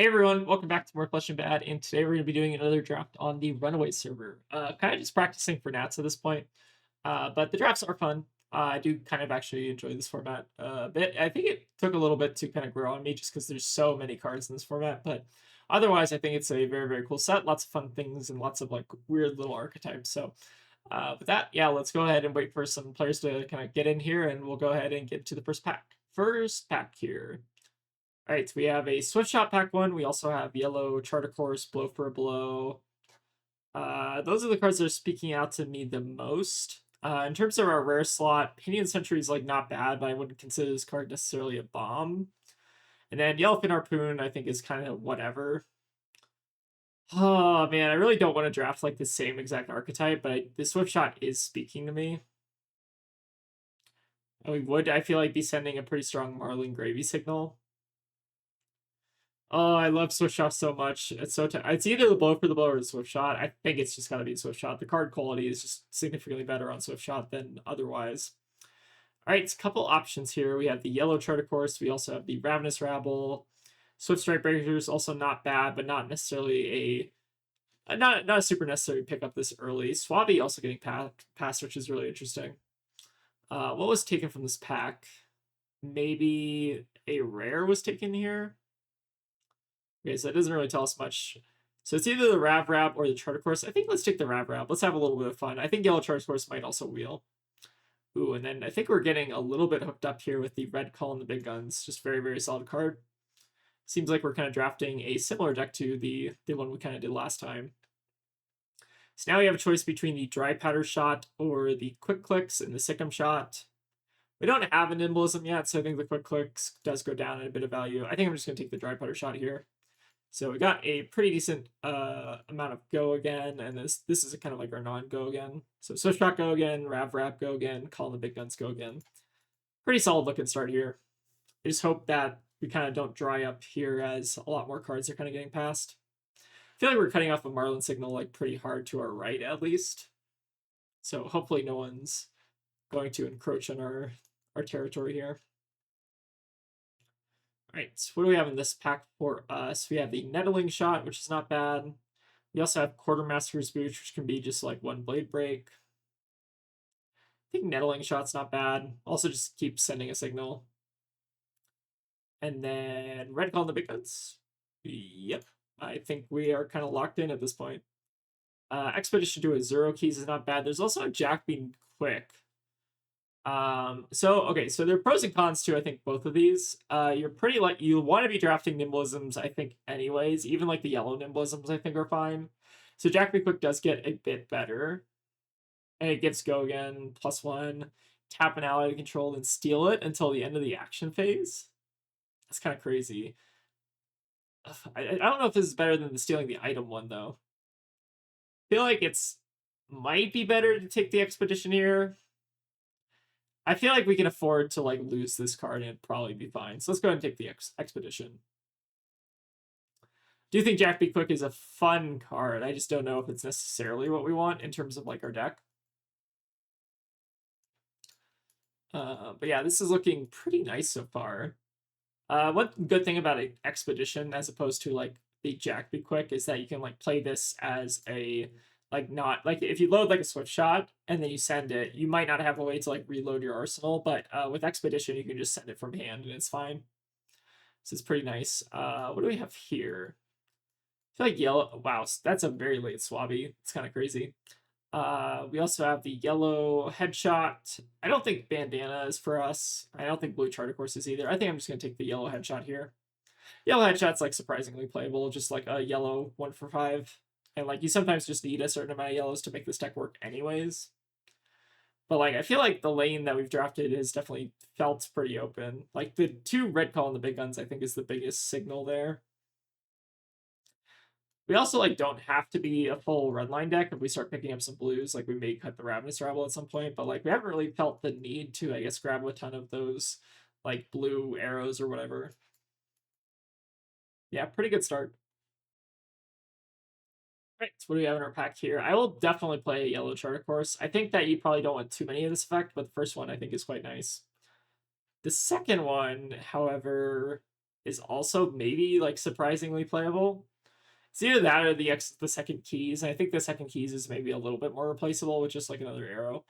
Hey everyone, welcome back to more Flesh and Bad, and today we're going to be doing another draft on the Runaways server. Kind of just practicing for Nats at this point, but the drafts are fun. I do kind of actually enjoy this format a bit. I think it took a little bit to kind of grow on me just because there's so many cards in this format, but otherwise I think it's a very, very cool set. Lots of fun things and lots of like weird little archetypes. So with that, yeah, let's go ahead and wait for some players to kind of get in here, and we'll go ahead and get to the first pack. First pack here. All right, so we have a Swift Shot pack one. We also have Yellow, Charter Course, Blow for a Blow. Those are the cards that are speaking out to me the most. In terms of our rare slot, Pinion Sentry is like not bad, but I wouldn't consider this card necessarily a bomb. And then Yellowfin Harpoon, I think, is kind of whatever. Oh man, I really don't want to draft like the same exact archetype, but the Swift Shot is speaking to me. And we would, I feel like, be sending a pretty strong Marlynn Gravy signal. Oh, I love Swift Shot so much. It's so it's either the Blow for the Blow or the Swift Shot. I think it's just got to be Swift Shot. The card quality is just significantly better on Swift Shot than otherwise. All right, a couple options here. We have the Yellow Charter Course. We also have the Ravenous Rabble. Swift Strike Breakers also not bad, but not necessarily not a super necessary pickup this early. Swabby also getting passed, which is really interesting. What was taken from this pack? Maybe a rare was taken here. Okay, so it doesn't really tell us much. So it's either the Rav Rab or the Charter Course. I think let's take the Rav Rab. Let's have a little bit of fun. I think Yellow Charter Course might also wheel. Ooh, and then I think we're getting a little bit hooked up here with the Red Call and the Big Guns. Just very, very solid card. Seems like we're kind of drafting a similar deck to the one we kind of did last time. So now we have a choice between the Dry Powder Shot or the Quick Clicks and the Sikkim Shot. We don't have a Nimblism yet, so I think the Quick Clicks does go down in a bit of value. I think I'm just going to take the Dry Powder Shot here. So we got a pretty decent amount of go again, and this is a kind of like our non-go again. So Swift Shot go again, Rav Rap go again, Call the Big Guns go again. Pretty solid looking start here. I just hope that we kind of don't dry up here as a lot more cards are kind of getting passed. I feel like we're cutting off a Marlin signal like pretty hard to our right at least. So hopefully no one's going to encroach on our territory here. All right, so what do we have in this pack for us? We have the Nettling Shot, which is not bad. We also have Quartermaster's Booch, which can be just like one Blade Break. I think Nettling Shot's not bad. Also just keep sending a signal. And then Red Call and the Big Guns. Yep, I think we are kind of locked in at this point. Expedition to a Zero Keys is not bad. There's also a Jack being quick. So there are pros and cons to I think both of these. You're pretty like you want to be drafting Nimblisms, I think, anyways. Even like the yellow Nimblisms, I think, are fine. So Jack Be Quick does get a bit better. And it gets go again, +1, tap an ally to control, and steal it until the end of the action phase. That's kind of crazy. I don't know if this is better than the stealing the item one though. I feel like it's might be better to take the expedition here. I feel like we can afford to like lose this card and it'd probably be fine. So let's go ahead and take the expedition. Do you think Jack Be Quick is a fun card? I just don't know if it's necessarily what we want in terms of like our deck. But yeah, this is looking pretty nice so far. One good thing about an expedition as opposed to like the Jack Be Quick is that you can like play this as a like not like if you load like a Swift Shot and then you send it, you might not have a way to like reload your arsenal, but with Expedition you can just send it from hand and it's fine. So it's pretty nice. What do we have here? I feel like yellow. Wow, that's a very late Swabby. It's kind of crazy. We also have the yellow Headshot. I don't think Bandana is for us. I don't think Blue Charter Course is either. I think I'm just gonna take the yellow Headshot here. Yellow Headshot's like surprisingly playable, just like a yellow 1 for 5. And like you sometimes just need a certain amount of yellows to make this deck work anyways. But like I feel like the lane that we've drafted is definitely felt pretty open. Like the 2 Red Call and the Big Guns I think is the biggest signal there. We also like don't have to be a full red line deck if we start picking up some blues. Like we may cut the Ravenous Rabble at some point, but like we haven't really felt the need to, I guess, grab a ton of those like blue arrows or whatever. Yeah, pretty good start. Right, so what do we have in our pack here? I will definitely play a yellow Charter Course. I think that you probably don't want too many of this effect, but the first one I think is quite nice. The second one, however, is also maybe like surprisingly playable. It's either that or the second keys. And I think the second keys is maybe a little bit more replaceable with just like another arrow.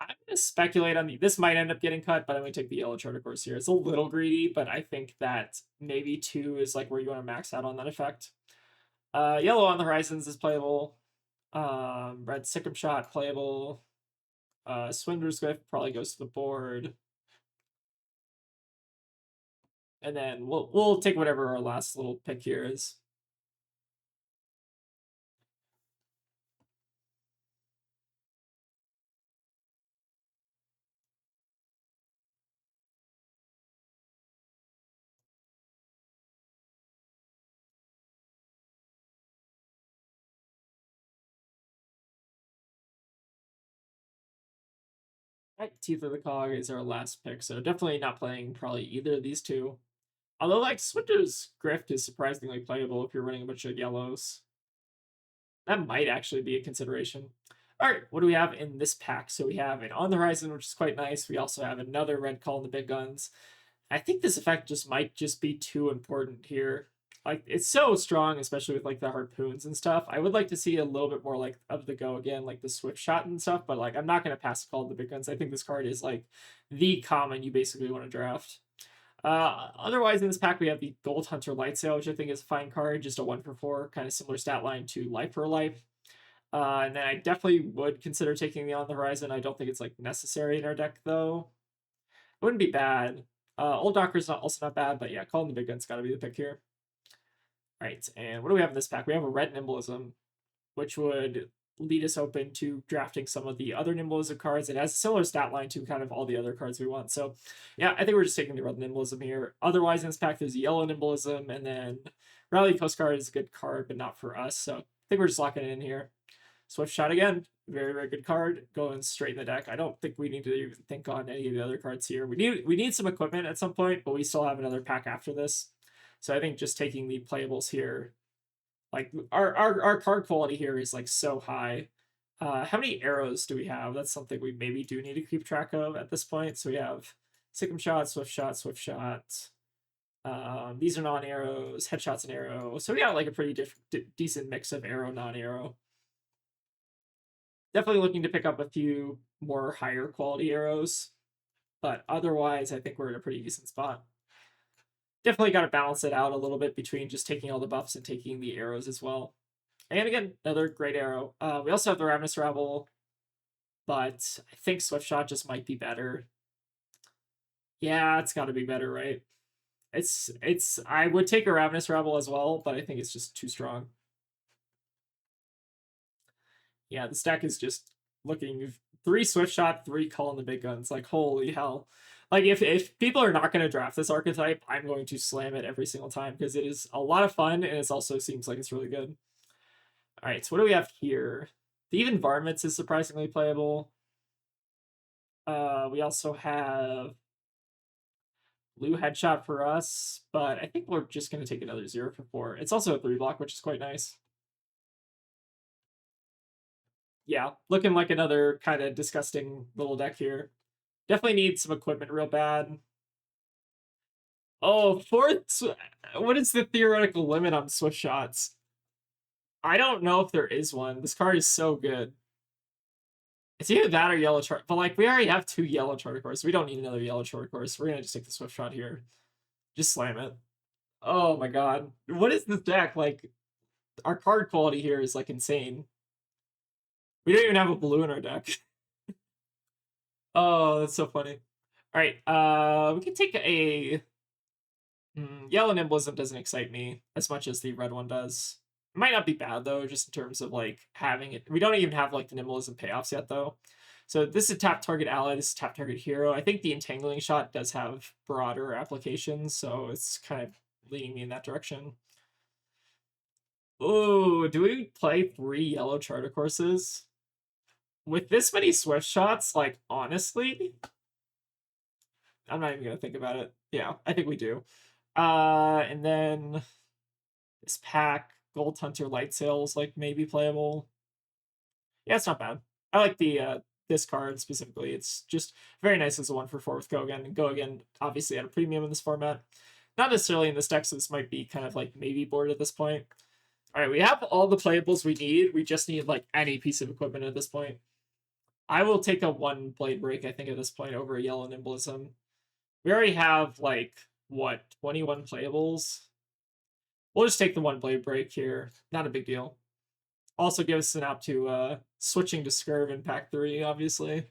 I'm gonna speculate on this might end up getting cut, but I'm gonna take the yellow charter course here. It's a little greedy, but I think that maybe 2 is like where you want to max out on that effect. Yellow on the horizons is playable. Red Sikkim shot playable. Swindler's Glyph probably goes to the board. And then we'll take whatever our last little pick here is. Right, Teeth of the Cog is our last pick, so definitely not playing probably either of these two. Although, like, Swinter's Grift is surprisingly playable if you're running a bunch of yellows. That might actually be a consideration. All right, what do we have in this pack? So we have an On the Horizon, which is quite nice. We also have another red call in the big guns. I think this effect might just be too important here. Like, it's so strong, especially with like the harpoons and stuff. I would like to see a little bit more like of the go again, like the swift shot and stuff. But like, I'm not gonna pass the call to the big guns. I think this card is like the common you basically want to draft. Otherwise, in this pack, we have the Gold Hunter Light Sail, which I think is a fine card, just a 1/4, kind of similar stat line to Life for Life. And then I definitely would consider taking the On the Horizon. I don't think it's like necessary in our deck though. It wouldn't be bad. Old Docker's also not bad, but yeah, calling the big gun's got to be the pick here. All right, and what do we have in this pack? We have a red Nimblism, which would lead us open to drafting some of the other Nimblism cards. It has a similar stat line to kind of all the other cards we want. So yeah, I think we're just taking the red Nimblism here. Otherwise, in this pack, there's a yellow Nimblism, and then Rally Postcard is a good card, but not for us. So I think we're just locking it in here. Swift Shot again, very, very good card, going straight in the deck. I don't think we need to even think on any of the other cards here. We need some equipment at some point, but we still have another pack after this. So I think just taking the playables here, like our card quality here is like so high. How many arrows do we have? That's something we maybe do need to keep track of at this point. So we have Sikkim shot, Swift shot, Swift shot. These are non-arrows, headshots and arrow. So we got like a pretty decent mix of arrow, non-arrow. Definitely looking to pick up a few more higher quality arrows, but otherwise I think we're in a pretty decent spot. Definitely got to balance it out a little bit between just taking all the buffs and taking the arrows as well. And again, another great arrow. We also have the Ravenous Rebel, but I think Swift Shot just might be better. Yeah, it's got to be better, right? I would take a Ravenous Rebel as well, but I think it's just too strong. Yeah, the stack is just looking 3 Swift Shot, 3 Call in the big guns. Like, holy hell. Like, if people are not going to draft this archetype, I'm going to slam it every single time because it is a lot of fun and it also seems like it's really good. All right, so what do we have here? The Even Varmints is surprisingly playable. We also have Blue Headshot for us, but I think we're just going to take another 0/4. It's also a 3-block, which is quite nice. Yeah, looking like another kind of disgusting little deck here. Definitely need some equipment real bad. Oh, fourth. What is the theoretical limit on Swift shots? I don't know if there is one. This card is so good. It's either that or yellow chart, but like we already have 2 yellow charter course. We don't need another yellow charter course. We're gonna just take the Swift shot here. Just slam it. Oh my god. What is this deck? Like, our card quality here is like insane. We don't even have a blue in our deck. Oh, that's so funny. All right, we can take a yellow Nimblism doesn't excite me as much as the red one does. It might not be bad though, just in terms of like having it. We don't even have like the Nimblism payoffs yet though. So this is tap target ally, this is tap target hero. I think the Entangling Shot does have broader applications, so it's kind of leading me in that direction. Oh, do we play 3 yellow charter courses? With this many Swift shots, like, honestly, I'm not even gonna think about it. Yeah, I think we do. And then this pack, Gold Hunter Light Sails, like, maybe playable. Yeah, it's not bad. I like the this card specifically. It's just very nice as a 1/4 with Go Again. And Go Again, obviously, at a premium in this format. Not necessarily in this deck, so this might be kind of like maybe board at this point. All right, we have all the playables we need. We just need like any piece of equipment at this point. I will take a 1 blade break, I think, at this point over a yellow nimblism. We already have like what, 21 playables. We'll just take the 1 blade break here. Not a big deal. Also gives us an out to switching to Scurv in pack 3, obviously.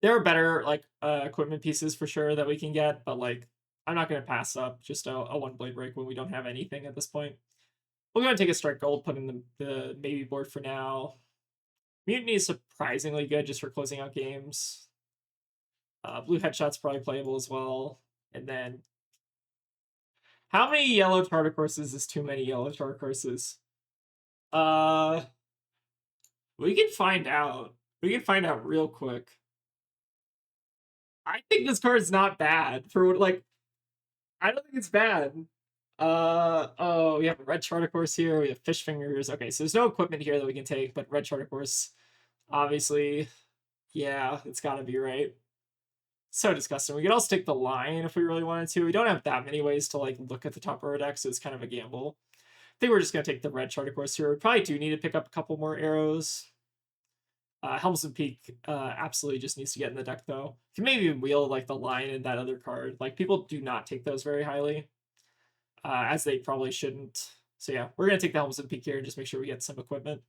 There are better like equipment pieces for sure that we can get, but like I'm not going to pass up just a 1 blade break when we don't have anything at this point. We're going to take a strike gold, put in the maybe board for now. Mutiny is surprisingly good just for closing out games. Blue headshot's probably playable as well. And then how many yellow charter courses is too many yellow charter courses? We can find out. We can find out real quick. I think this card's not bad for like. I don't think it's bad. Oh, we have a red charter course here. We have fish fingers. Okay, so there's no equipment here that we can take, but red charter course, obviously, yeah, it's got to be right. So disgusting. We could also take the line if we really wanted to. We don't have that many ways to like look at the top of our deck, so it's kind of a gamble. I think we're just gonna take the red charter course here. We probably do need to pick up a couple more arrows. Helmsman Peak absolutely just needs to get in the deck though. You can maybe wheel like the line and that other card. Like people do not take those very highly, as they probably shouldn't. So yeah, we're gonna take the Helmsman Peak here and just make sure we get some equipment.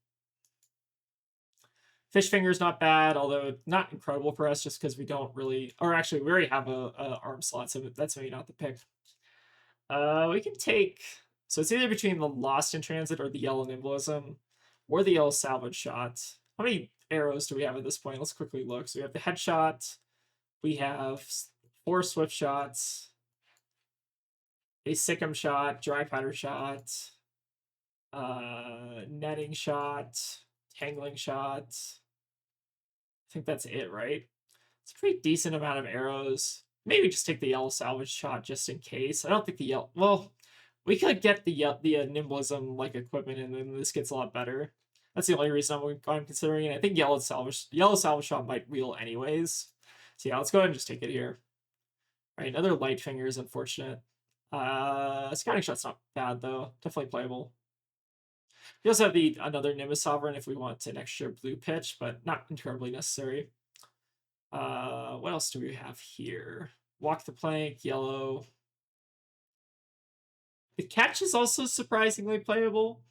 Fish finger's not bad, although not incredible for us just because we don't really, or actually we already have a arm slot, so that's maybe not the pick. We can take, so it's either between the Lost in Transit or the Yellow Nimblism or the Yellow Salvage Shot. How many arrows do we have at this point? Let's quickly look. So we have the headshot, we have 4 swift shots, a Sikkim shot, dry powder shot, netting shot, tangling shot. I think that's it, right? It's a pretty decent amount of arrows. Maybe just take the yellow salvage shot just in case. I don't think the yellow. Well, we could get the nimblism like equipment, and then this gets a lot better. That's the only reason I'm considering it. I think yellow salvage shot might wheel anyways. So yeah, let's go ahead and just take it here. All right, another light finger is unfortunate. Scouting shot's not bad though. Definitely playable. We also have another Nimbus Sovereign if we want an extra blue pitch, but not terribly necessary. What else do we have here? Walk the plank, yellow. The catch is also surprisingly playable.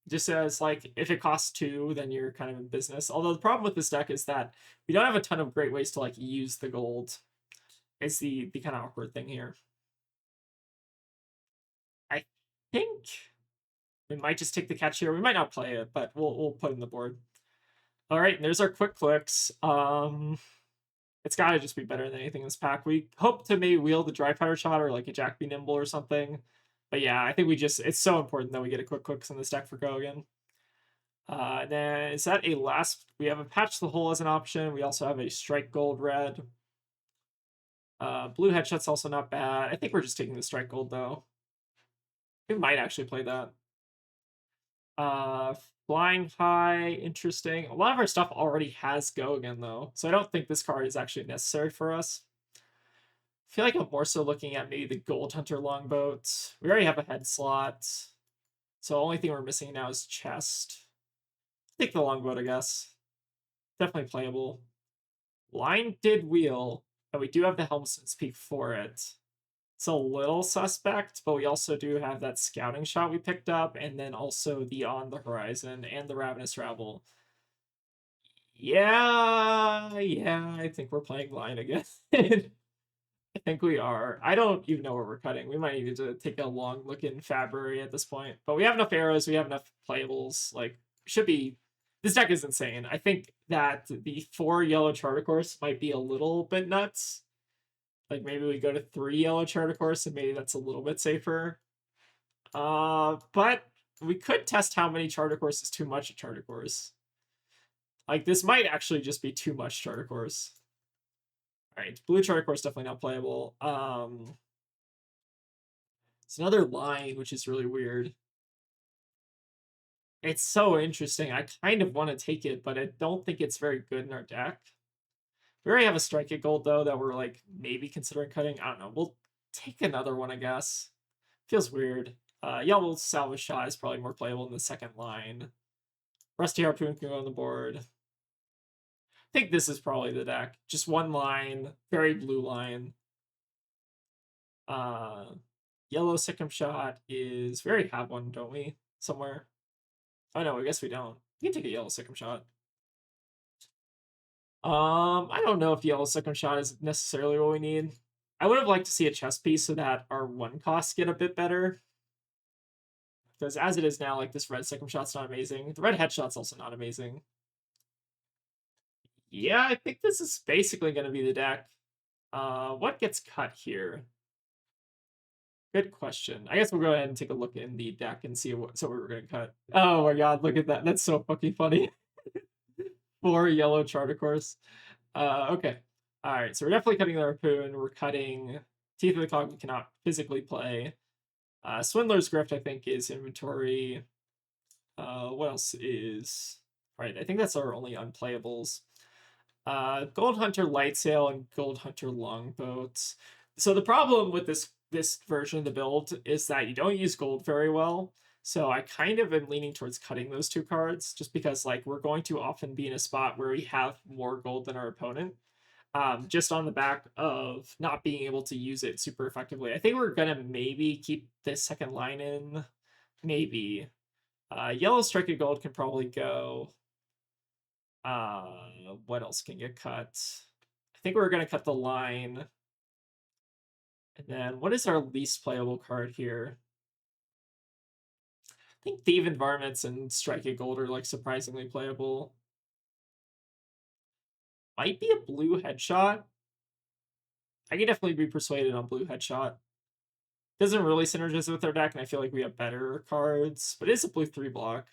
Just as like if it costs 2, then you're kind of in business. Although the problem with this deck is that we don't have a ton of great ways to like use the gold. It's the kind of awkward thing here. I think we might just take the catch here. We might not play it, but we'll put it in the board. All right, and there's our quick clicks. It's got to just be better than anything in this pack. We hope to maybe wheel the dry powder shot or like a Jack Be Nimble or something. But yeah, I think it's so important that we get a quick clicks in this deck for Go again. And then is that a last? We have a Patch the Hole as an option. We also have a Strike Gold red. Blue headshot's also not bad. I think we're just taking the Strike Gold though. We might actually play that. Flying High, interesting. A lot of our stuff already has Go again though, so I don't think this card is actually necessary for us. I feel like I'm more so looking at maybe the Gold Hunter Longboat. We already have a head slot, so the only thing we're missing now is chest. Take the Longboat, I guess. Definitely playable. Line did wheel, and we do have the Helmsman's Peak for it. It's a little suspect, but we also do have that scouting shot we picked up, and then also the On the Horizon and the Ravenous Rabble. Yeah, I think we're playing line again. I think we are. I don't even know where we're cutting. We might need to take a long look in February at this point. But we have enough arrows. We have enough playables. Like, should be... This deck is insane. I think that the 4 yellow charter course might be a little bit nuts. Like maybe we go to 3 yellow charter course and maybe that's a little bit safer. But we could test how many charter course is too much a charter course. Like this might actually just be too much charter course. All right, blue charter course definitely not playable. It's another line, which is really weird. It's so interesting. I kind of want to take it, but I don't think it's very good in our deck. We already have a strike at gold though that we're like maybe considering cutting. I don't know. We'll take another one, I guess. Feels weird. Yellow salvage shot is probably more playable in the second line. Rusty harpoon can go on the board. I think this is probably the deck. Just one line, very blue line. Yellow Sikkim shot is we already have one, don't we? Somewhere. Oh no, I guess we don't. We can take a yellow Sikkim shot. I don't know if yellow Sikkim shot is necessarily what we need. I would have liked to see a chess piece so that our one costs get a bit better. Because as it is now, like this red Sikkim shot's not amazing. The red headshot's also not amazing. Yeah, I think this is basically going to be the deck. What gets cut here? Good question. I guess we'll go ahead and take a look in the deck and see what we're going to cut. Oh my god, look at that. That's so fucking funny. 4 yellow charter course. Okay. All right, so we're definitely cutting the harpoon. We're cutting Teeth of the Cog we cannot physically play. Swindler's Grift, I think, is inventory. What else is... Right, I think that's our only unplayables. Gold Hunter Lightsail and Gold Hunter Longboat. So the problem with this version of the build is that you don't use gold very well. So I kind of am leaning towards cutting those 2 cards just because like we're going to often be in a spot where we have more gold than our opponent. Just on the back of not being able to use it super effectively. I think we're gonna maybe keep this second line in. Maybe. Yellow Strike of Gold can probably go. What else can get cut? I think we're gonna cut the line. And then what is our least playable card here? I think Thief Environments and Strike of Gold are like surprisingly playable. Might be a blue headshot. I can definitely be persuaded on blue headshot. Doesn't really synergize with our deck, and I feel like we have better cards, but it is a blue 3 block.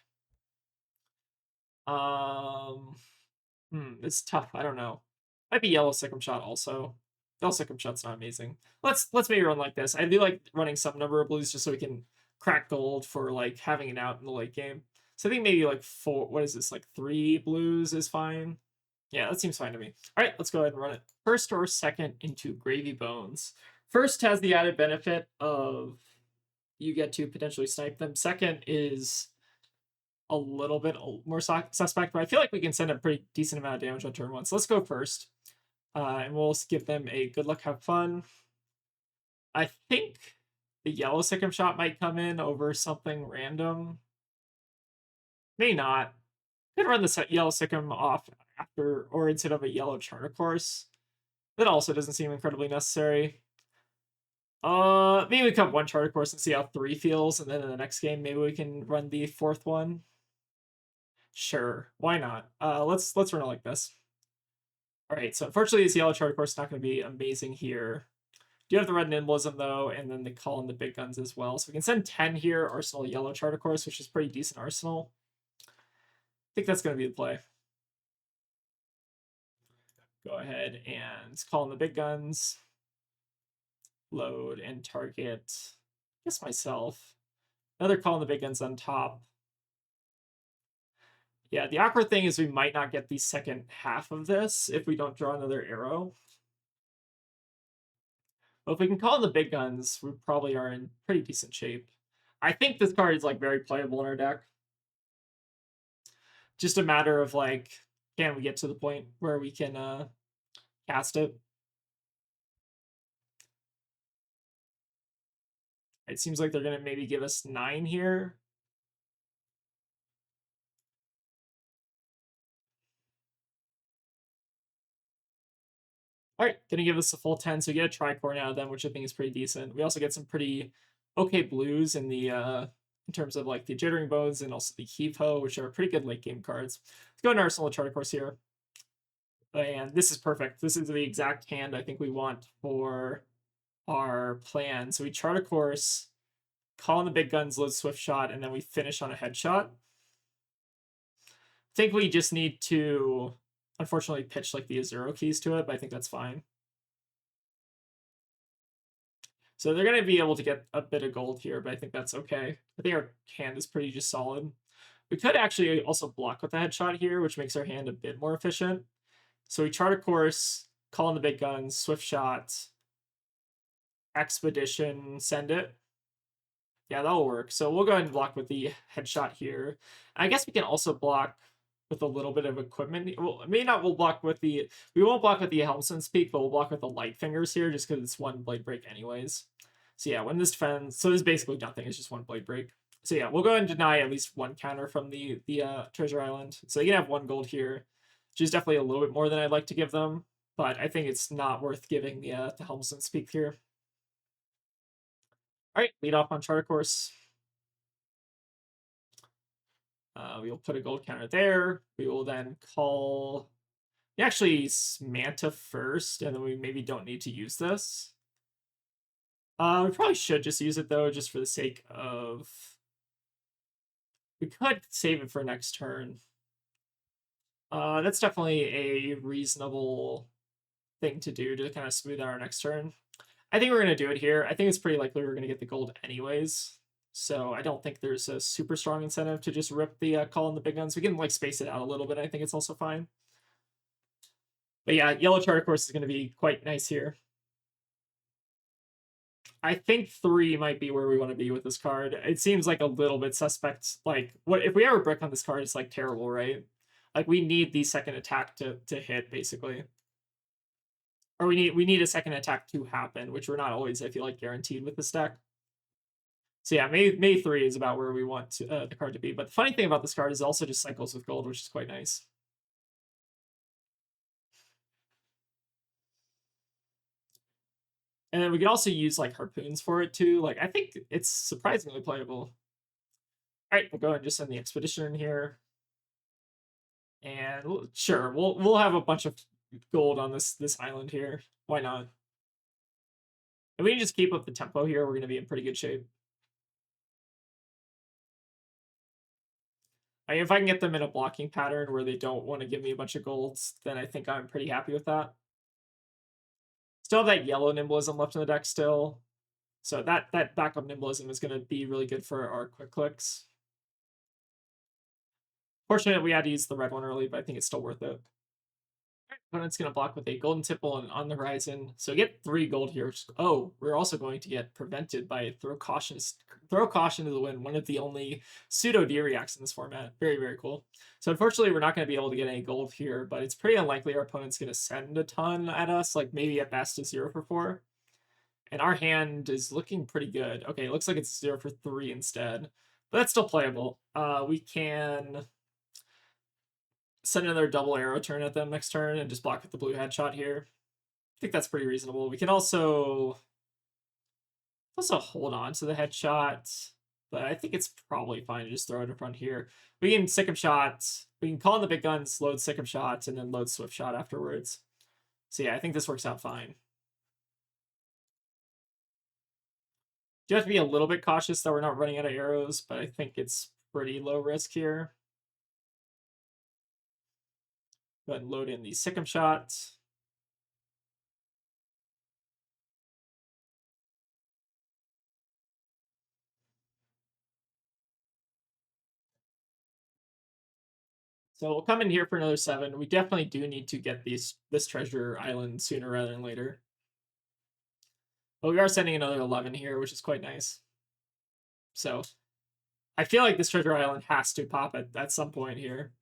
It's tough. I don't know. Might be yellow Sikkim shot also. Yellow Sikkim shot's not amazing. Let's maybe run like this. I do like running some number of blues just so we can crack gold for like having it out in the late game. So I think maybe like 4. What is this? Like 3 blues is fine. Yeah, that seems fine to me. All right, let's go ahead and run it. First or second into Gravy Bones. First has the added benefit of you get to potentially snipe them. Second is a little bit more suspect, but I feel like we can send a pretty decent amount of damage on turn 1. So let's go first. And we'll give them a good luck, have fun. I think the yellow Sikkim shot might come in over something random. May not. Could run the yellow Sikkim off after or instead of a yellow charter course. That also doesn't seem incredibly necessary. Maybe we cut 1 charter course and see how 3 feels, and then in the next game maybe we can run the 4th one. Sure, why not? Let's run it like this. All right, so unfortunately this yellow charter course is not going to be amazing here. Do have the red nimblism though, and then the call in the big guns as well. So we can send 10 here, arsenal yellow charter course, which is pretty decent arsenal. I think that's going to be the play. Go ahead and call in the big guns. Load and target, I guess myself. Another call in the big guns on top. Yeah, the awkward thing is we might not get the second half of this if we don't draw another arrow. But if we can call in the big guns, we probably are in pretty decent shape. I think this card is like very playable in our deck. Just a matter of like, can we get to the point where we can cast it? It seems like they're going to maybe give us 9 here. All right, going to give us a full 10, so we get a tricore now of them, which I think is pretty decent. We also get some pretty okay blues in the in terms of like the Jittering Bones and also the Heave Ho, which are pretty good late game cards. Let's go into Arsenal Charter Course here. And this is perfect. This is the exact hand I think we want for our plan. So we Charter Course, call in the big guns, load Swift Shot, and then we finish on a headshot. I think we just need to, unfortunately, pitch like the Azuro keys to it, but I think that's fine. So they're going to be able to get a bit of gold here, but I think that's okay. I think our hand is pretty just solid. We could actually also block with the headshot here, which makes our hand a bit more efficient. So we chart a course, call in the big guns, swift shot, expedition, send it. Yeah, that'll work. So we'll go ahead and block with the headshot here. I guess we can also block with a little bit of equipment. Well, maybe not. We'll block with the. We won't block with the Helmsman's Peak, but we'll block with the light fingers here, just because it's one blade break anyways. So yeah, when this defends, so this is basically nothing. It's just one blade break. So yeah, we'll go ahead and deny at least one counter from the treasure island. So you can have 1 gold here, which is definitely a little bit more than I'd like to give them, but I think it's not worth giving the Helmsman's Peak here. All right, lead off on charter course. We will put a gold counter there. We will then call. We actually Manta first, and then we maybe don't need to use this. We probably should just use it though, just for the sake of. We could save it for next turn. That's definitely a reasonable thing to do to kind of smooth out our next turn. I think we're going to do it here. I think it's pretty likely we're going to get the gold anyways. So I don't think there's a super strong incentive to just rip the call in the big guns. We can like space it out a little bit. I think it's also fine. But yeah, yellow charter course is going to be quite nice here. I think 3 might be where we want to be with this card. It seems like a little bit suspect. Like, what if we ever brick on this card? It's like terrible, right? Like we need the second attack to hit basically, or we need a second attack to happen, which we're not always, I feel like, guaranteed with this deck. So yeah, May 3 is about where we want the card to be. But the funny thing about this card is it also just cycles with gold, which is quite nice. And then we can also use like harpoons for it too. Like I think it's surprisingly playable. All right, we'll go and just send the expedition in here. And sure, we'll have a bunch of gold on this island here. Why not? If we can just keep up the tempo here, we're going to be in pretty good shape. If I can get them in a blocking pattern where they don't want to give me a bunch of golds, then I think I'm pretty happy with that. Still have that yellow nimblism left in the deck still. So that backup nimblism is going to be really good for our quick clicks. Fortunately, we had to use the red one early, but I think it's still worth it. Opponent's going to block with a golden tipple on the horizon. So get 3 gold here. Oh, we're also going to get prevented by throw caution to the wind. One of the only pseudo D reacts in this format. Very, very cool. So unfortunately, we're not going to be able to get any gold here, but it's pretty unlikely our opponent's going to send a ton at us, like maybe at best a 0 for 4. And our hand is looking pretty good. Okay, it looks like it's 0 for 3 instead, but that's still playable. We can send another double arrow turn at them next turn and just block with the blue headshot here. I think that's pretty reasonable. We can also hold on to the headshot, but I think it's probably fine to just throw it in front here. We can sick 'em shots. We can call in the big guns, load sick 'em shots, and then load swift shot afterwards. So yeah, I think this works out fine. Do have to be a little bit cautious that we're not running out of arrows, but I think it's pretty low risk here. Go ahead and load in the sick 'em shots. So we'll come in here for another 7. We definitely do need to get this treasure island sooner rather than later. But we are sending another 11 here, which is quite nice. So I feel like this treasure island has to pop at some point here.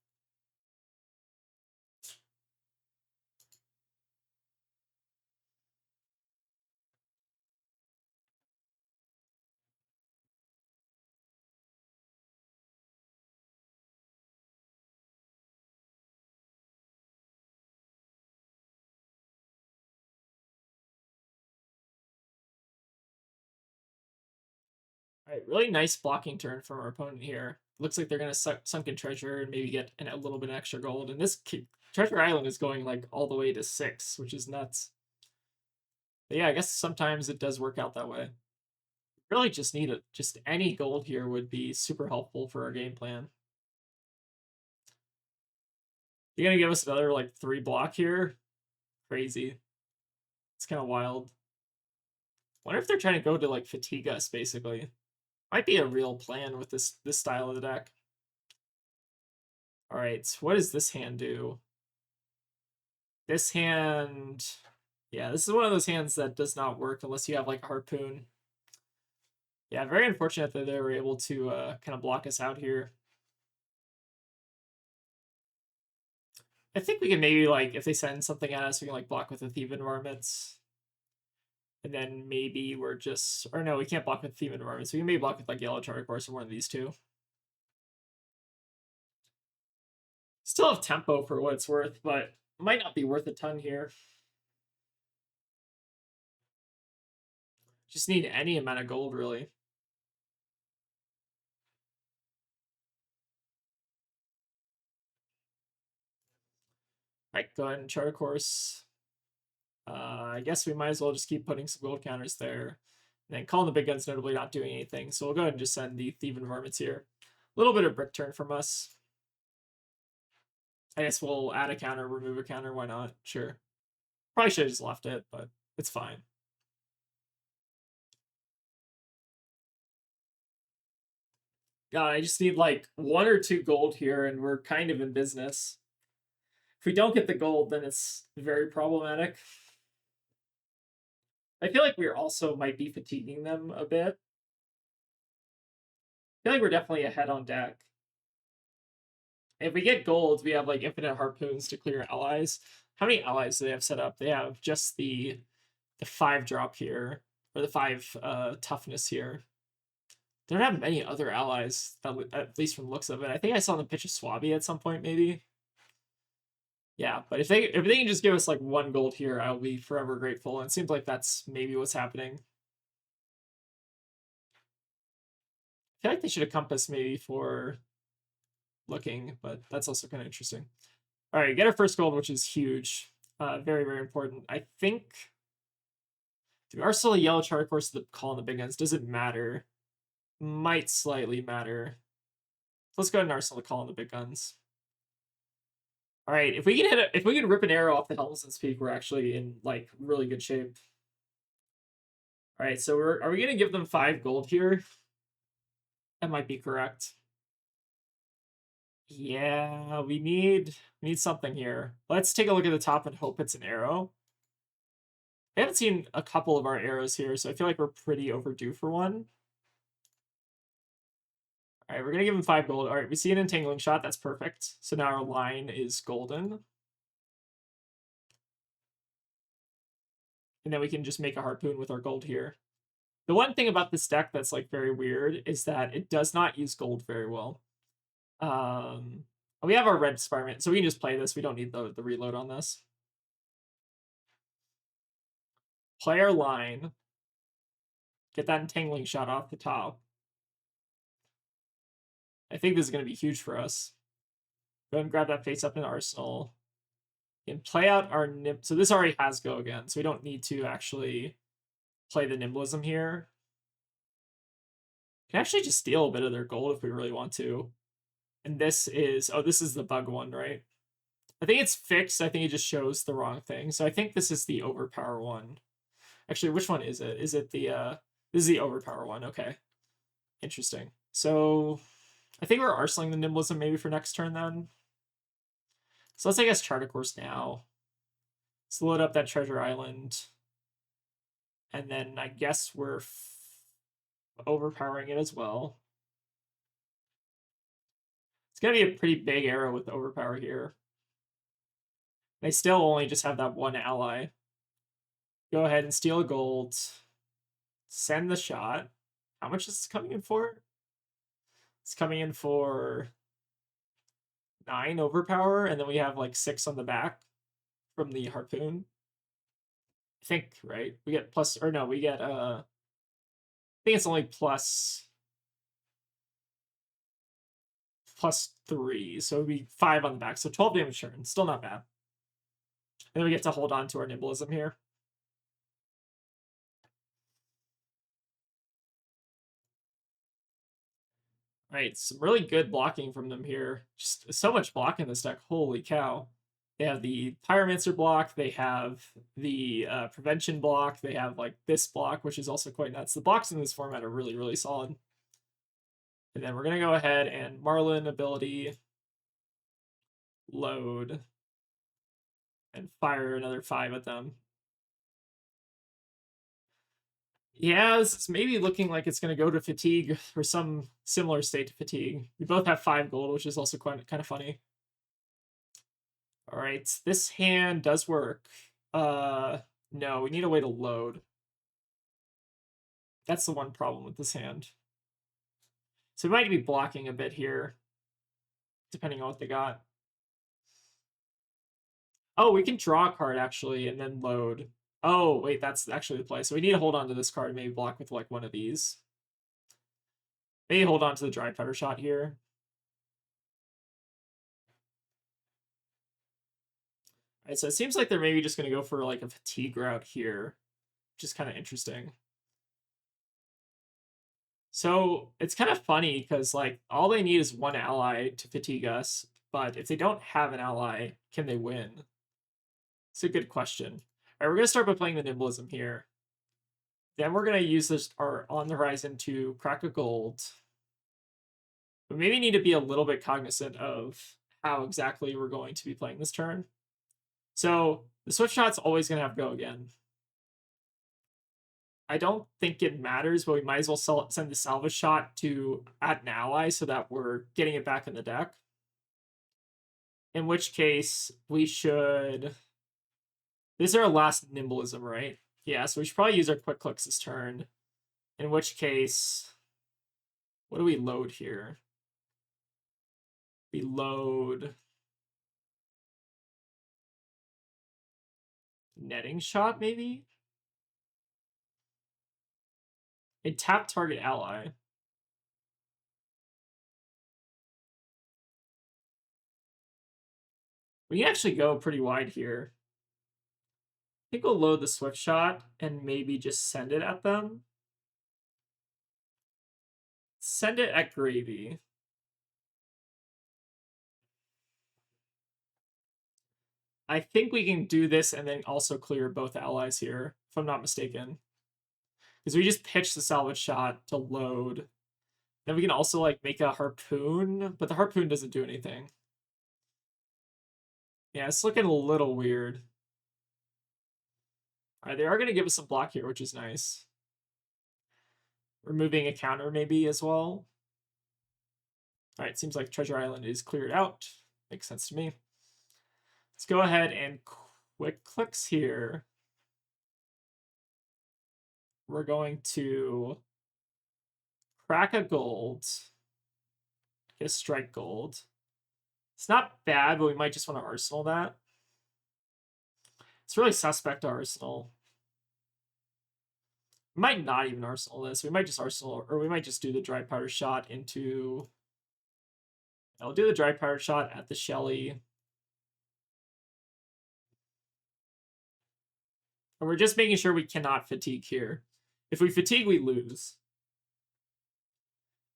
All right, really nice blocking turn from our opponent here. Looks like they're going to sunken treasure and maybe get a little bit of extra gold. And this treasure island is going like all the way to 6, which is nuts. But yeah, I guess sometimes it does work out that way. Really just need it. Just any gold here would be super helpful for our game plan. You're going to give us another like 3 block here? Crazy. It's kind of wild. Wonder if they're trying to go to like fatigue us basically. Might be a real plan with this style of the deck. All right, what does this hand do? This hand, yeah, this is one of those hands that does not work unless you have like a harpoon. Yeah, very unfortunate that they were able to kind of block us out here. I think we can maybe like, if they send something at us, we can like block with the Thieving Varmints. And then maybe we're just, or no, we can't block with Thieving Varmints. We can maybe block with like Yellow Charter Course or one of these two. Still have tempo for what it's worth, but might not be worth a ton here. Just need any amount of gold, really. Right, go ahead and Charter Course. I guess we might as well just keep putting some gold counters there. And then calling the big guns notably not doing anything. So we'll go ahead and just send the Thieving Varmints here. A little bit of brick turn from us. I guess we'll add a counter, remove a counter, why not? Sure. Probably should have just left it, but it's fine. God, I just need like 1 or 2 gold here and we're kind of in business. If we don't get the gold, then it's very problematic. I feel like we also might be fatiguing them a bit. I feel like we're definitely ahead on deck. If we get gold, we have like infinite harpoons to clear allies. How many allies do they have set up? They have just the 5 drop here, or the 5 toughness here. They don't have many other allies, at least from the looks of it. I think I saw them pitch a Swabby at some point, maybe. Yeah, but if they can just give us like 1 gold here, I'll be forever grateful. And it seems like that's maybe what's happening. I feel like they should have compass maybe for looking, but that's also kind of interesting. All right, get our first gold, which is huge. Very, very important. I think the Arsenal Yellow Charter Course, the call on the big guns doesn't matter. Might slightly matter. So let's go ahead and Arsenal the call on the big guns. All right, if we can rip an arrow off the Helmsman's Peak, we're actually in like really good shape. All right, so are we gonna give them 5 gold here? That might be correct. Yeah, we need something here. Let's take a look at the top and hope it's an arrow. I haven't seen a couple of our arrows here, so I feel like we're pretty overdue for one. All right, we're going to give him 5 gold. All right, we see an entangling shot. That's perfect. So now our line is golden. And then we can just make a harpoon with our gold here. The one thing about this deck that's like very weird is that it does not use gold very well. We have our red Spiderman, so we can just play this. We don't need the reload on this. Play our line. Get that entangling shot off the top. I think this is going to be huge for us. Go ahead and grab that face up in Arsenal. And play out our Nim. So this already has go again, so we don't need to actually play the Nimblism here. We can actually just steal a bit of their gold if we really want to. And this is, oh, this is the bug one, right? I think it's fixed. I think it just shows the wrong thing. So I think this is the overpower one. Actually, which one is it? Is it the, this is the overpower one. Okay. Interesting. So I think we're arsenaling the Nimblism maybe for next turn then. So let's, I guess, Charter Course now. Let's load up that Treasure Island. And then I guess we're overpowering it as well. It's going to be a pretty big arrow with overpower here. They still only just have that 1 ally. Go ahead and steal gold. Send the shot. How much is this coming in for? It's coming in for 9 overpower, and then we have like 6 on the back from the harpoon. I think, right? We get plus, or no, we get I think it's only plus 3, so it'd be 5 on the back, so 12 damage turn. Still not bad. And then we get to hold on to our Nimblism here. Right, some really good blocking from them here. Just so much block in this deck. Holy cow. They have the Pyromancer block. They have the Prevention block. They have like this block, which is also quite nuts. The blocks in this format are really, really solid. And then we're going to go ahead and Marlynn ability load. and fire another 5 at them. Yeah, this is maybe looking like it's going to go to fatigue or some similar state to fatigue. We both have 5 gold, which is also quite kind of funny. All right, this hand does work. No, we need a way to load. That's the one problem with this hand. So we might be blocking a bit here, depending on what they got. Oh, we can draw a card actually and then load. Oh, wait, that's actually the play. So we need to hold on to this card and maybe block with like one of these. Maybe hold on to the dry powder shot here. All right, so it seems like they're maybe just going to go for like a fatigue route here, which is kind of interesting. So it's kind of funny because like all they need is one ally to fatigue us, but if they don't have an ally, can they win? It's a good question. All right, we're going to start by playing the Nimblism here. Then we're going to use this our on the horizon to crack a gold. We maybe need to be a little bit cognizant of how exactly we're going to be playing this turn. So the Swift Shot's always going to have go again. I don't think it matters, but we might as well send the Salvage Shot to add an ally so that we're getting it back in the deck. In which case, we should... This is our last Nimblism, right? Yeah, so we should probably use our Quick Clicks this turn. In which case... What do we load here? We load... Netting Shot, maybe? A tap target ally. We can actually go pretty wide here. I think we'll load the Swift Shot and maybe just send it at them. Send it at Gravy. I think we can do this and then also clear both allies here, if I'm not mistaken. Because we just pitch the Salvage Shot to load. Then we can also like make a Harpoon, but the Harpoon doesn't do anything. Yeah, it's looking a little weird. All right, they are going to give us some block here, which is nice. Removing a counter maybe as well. All right, seems like Treasure Island is cleared out. Makes sense to me. Let's go ahead and Quick Clicks here. We're going to crack a gold. Get a strike gold. It's not bad, but we might just want to Arsenal that. It's really suspect to Arsenal. We might not even Arsenal this. We might just Arsenal, or we might just do the dry powder shot into... I'll do the dry powder shot at the Shelly. And we're just making sure we cannot fatigue here. If we fatigue, we lose.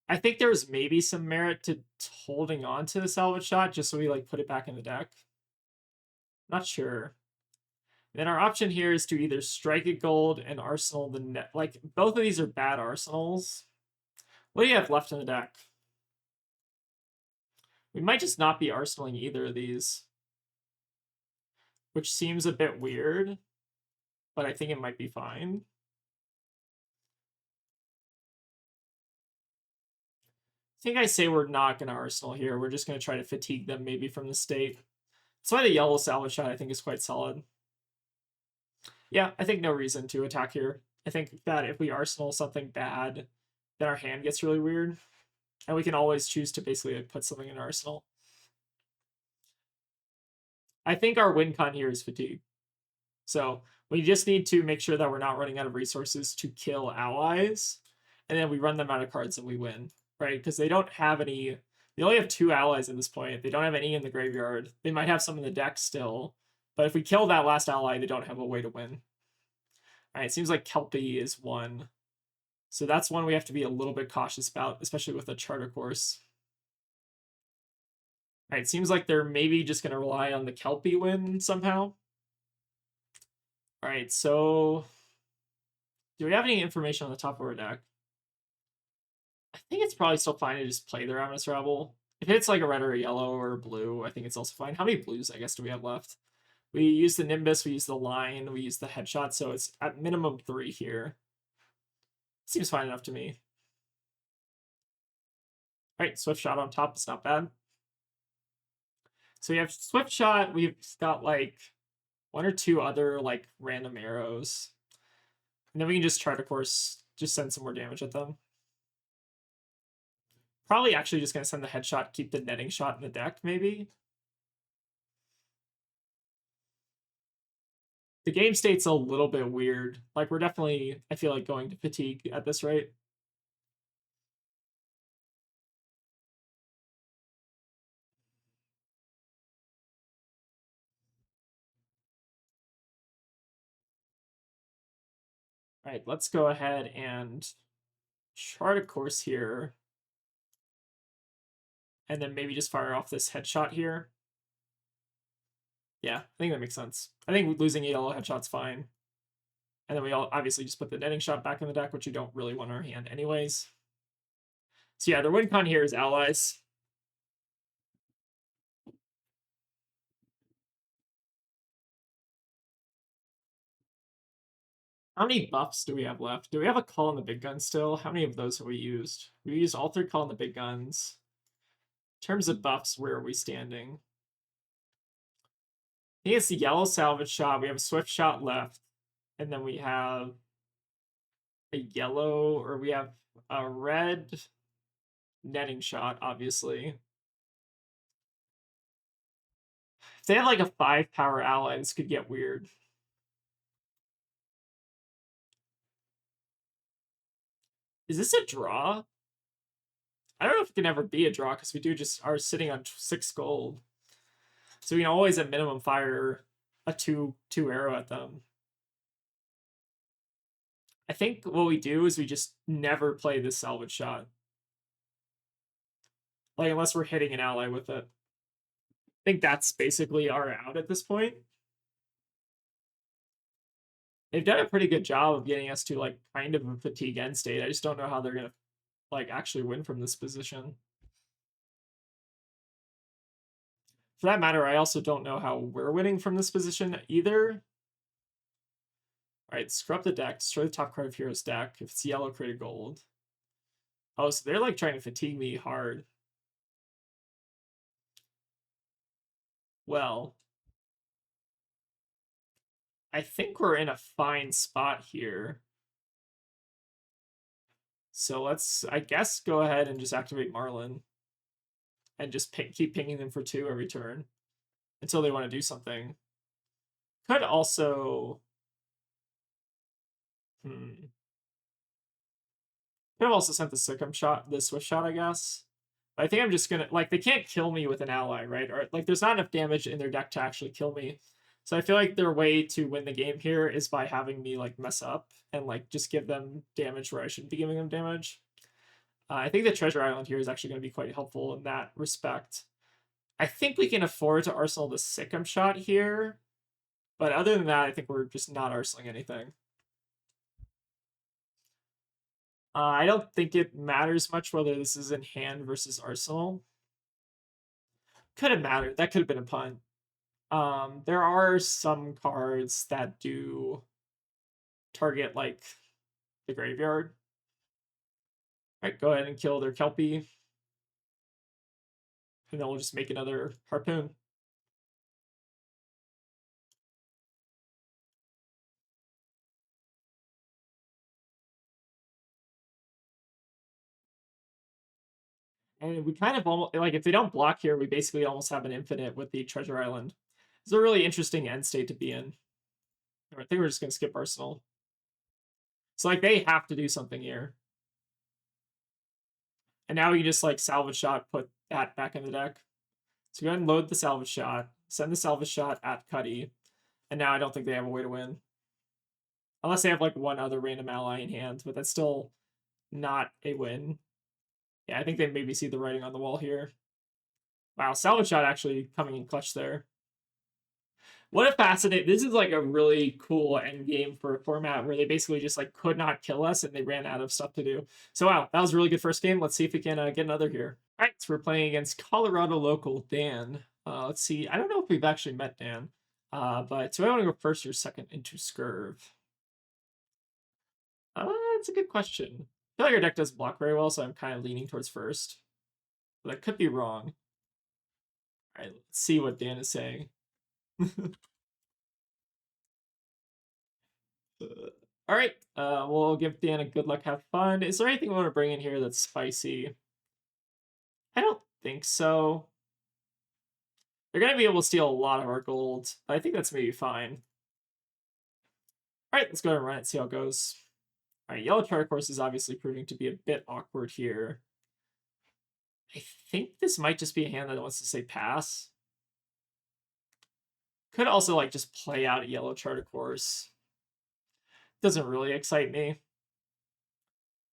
I think there's maybe some merit to holding on to the salvage shot just so we like put it back in the deck. Not sure. Then our option here is to either strike a gold and arsenal the net. Like both of these are bad arsenals. What do you have left in the deck? We might just not be arsenaling either of these, which seems a bit weird, but I think it might be fine. I think I say we're not going to arsenal here. We're just going to try to fatigue them maybe from the state. That's why the yellow salvage shot I think is quite solid. Yeah, I think no reason to attack here. I think that if we arsenal something bad, then our hand gets really weird. And we can always choose to basically put something in arsenal. I think our win con here is fatigue. So we just need to make sure that we're not running out of resources to kill allies. And then we run them out of cards and we win, right? Because they don't have any... They only have 2 allies at this point. They don't have any in the graveyard. They might have some in the deck still. But if we kill that last ally, they don't have a way to win. All right, it seems like Kelpie is one. So that's one we have to be a little bit cautious about, especially with a charter course. All right, it seems like they're maybe just going to rely on the Kelpie win somehow. All right, so do we have any information on the top of our deck? I think it's probably still fine to just play the Ravenous Rabble. If it's like a red or a yellow or a blue, I think it's also fine. How many blues, I guess, do we have left? We use the Nimbus, we use the line, we use the headshot, so it's at minimum 3 here. Seems fine enough to me. Alright, Swift Shot on top is not bad. So we have Swift Shot, we've got like 1 or 2 other like random arrows. And then we can just try to, of course, just send some more damage at them. Probably actually just going to send the headshot, keep the netting shot in the deck, maybe. The game state's a little bit weird. Like, we're definitely, I feel like, going to fatigue at this rate. All right, let's go ahead and chart a course here. And then maybe just fire off this headshot here. Yeah, I think that makes sense. I think losing a yellow headshot's fine. And then we all obviously just put the netting shot back in the deck, which you don't really want in our hand anyways. So yeah, their win con here is allies. How many buffs do we have left? Do we have a call on the big gun still? How many of those have we used? We used all 3 call on the big guns. In terms of buffs, where are we standing? I think it's the yellow salvage shot. We have a swift shot left. And then we have a yellow, or we have a red netting shot, obviously. If they have like a 5 power ally, this could get weird. Is this a draw? I don't know if it can ever be a draw because we do just are sitting on 6 gold. So we can always at minimum fire a 2 arrow at them. I think what we do is we just never play this salvage shot. Like, unless we're hitting an ally with it. I think that's basically our out at this point. They've done a pretty good job of getting us to like kind of a fatigue end state. I just don't know how they're gonna like actually win from this position. For that matter, I also don't know how we're winning from this position either. Alright, scrub the deck, destroy the top card of Hero's deck. If it's yellow, create a gold. Oh, so they're like trying to fatigue me hard. Well, I think we're in a fine spot here. So let's, I guess, go ahead and just activate Marlynn. And just keep pinging them for 2 every turn. Until they want to do something. Could also... Could have also sent the Sikkim shot, the Swift shot, I guess. But I think I'm just gonna, like, they can't kill me with an ally, right? Or, like, there's not enough damage in their deck to actually kill me. So I feel like their way to win the game here is by having me, like, mess up and, like, just give them damage where I shouldn't be giving them damage. I think the Treasure Island here is actually going to be quite helpful in that respect. I think we can afford to arsenal the Sikkim shot here. But other than that, I think we're just not arsenaling anything. I don't think it matters much whether this is in hand versus arsenal. Could have mattered. That could have been a punt. There are some cards that do target, like, the graveyard. Alright, go ahead and kill their Kelpie. And then we'll just make another Harpoon. And we kind of almost, like, if they don't block here, we basically almost have an infinite with the Treasure Island. It's a really interesting end state to be in. I think we're just going to skip Arsenal. So, like, they have to do something here. And now we can just, like, salvage shot, put that back in the deck. So go ahead and load the salvage shot, send the salvage shot at Cuddy. And now I don't think they have a way to win. Unless they have, like, one other random ally in hand, but that's still not a win. Yeah, I think they maybe see the writing on the wall here. Wow, salvage shot actually coming in clutch there. What a fascinating... This is like a really cool end game for a format where they basically just like could not kill us and they ran out of stuff to do. So wow, that was a really good first game. Let's see if we can get another here. All right, so we're playing against Colorado local Dan. Let's see. I don't know if we've actually met Dan. But do I want to go first or second into Scurv? That's a good question. I feel like our deck doesn't block very well, so I'm kind of leaning towards first. But I could be wrong. All right, let's see what Dan is saying. All right, we'll give Dan a good luck, have fun. Is there anything we want to bring in here that's spicy? I don't think so. They're going to be able to steal a lot of our gold. I think that's maybe fine. All right, let's go ahead and run it, see how it goes. All right, yellow chart course is obviously proving to be a bit awkward here. I think this might just be a hand that wants to say pass. Could also like just play out a yellow charter course. Doesn't really excite me.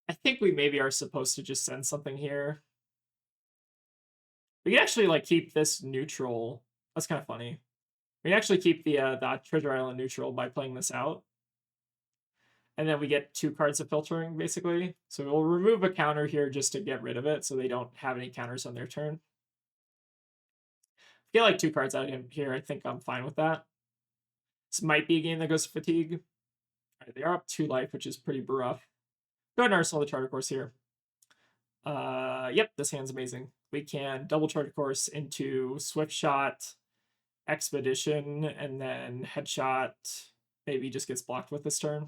I think we maybe are supposed to just send something here. We can actually like keep this neutral. That's kind of funny. We can actually keep the Treasure Island neutral by playing this out. And then we get 2 cards of filtering, basically. So we'll remove a counter here just to get rid of it, so they don't have any counters on their turn. If we get like 2 cards out of here, I think I'm fine with that. This might be a game that goes to fatigue. All right, they are up 2 life, which is pretty rough. Go ahead and arsenal the charter course here. Yep, this hand's amazing. We can double charter course into Swift Shot, Expedition, and then Headshot. Maybe just gets blocked with this turn.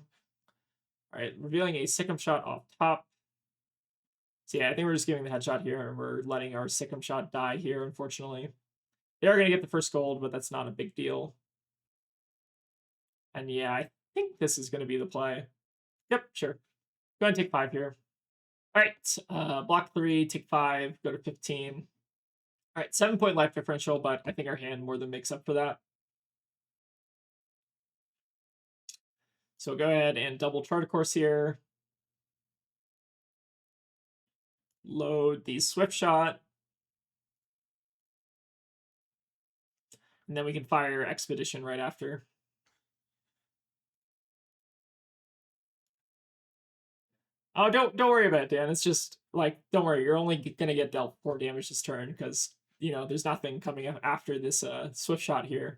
All right, revealing a Sikkim Shot off top. So yeah, I think we're just giving the headshot here, and we're letting our Sikkim Shot die here, unfortunately. They are going to get the first gold, but that's not a big deal. And yeah, I think this is going to be the play. Yep, sure. Go ahead and take 5 here. All right, block 3, take 5, go to 15. All right, 7-point life differential, but I think our hand more than makes up for that. So go ahead and double charter course here. Load the Swift Shot. And then we can fire Expedition right after. Oh, don't worry about it, Dan. It's just like, don't worry. You're only gonna get dealt 4 damage this turn because there's nothing coming up after this Swift Shot here.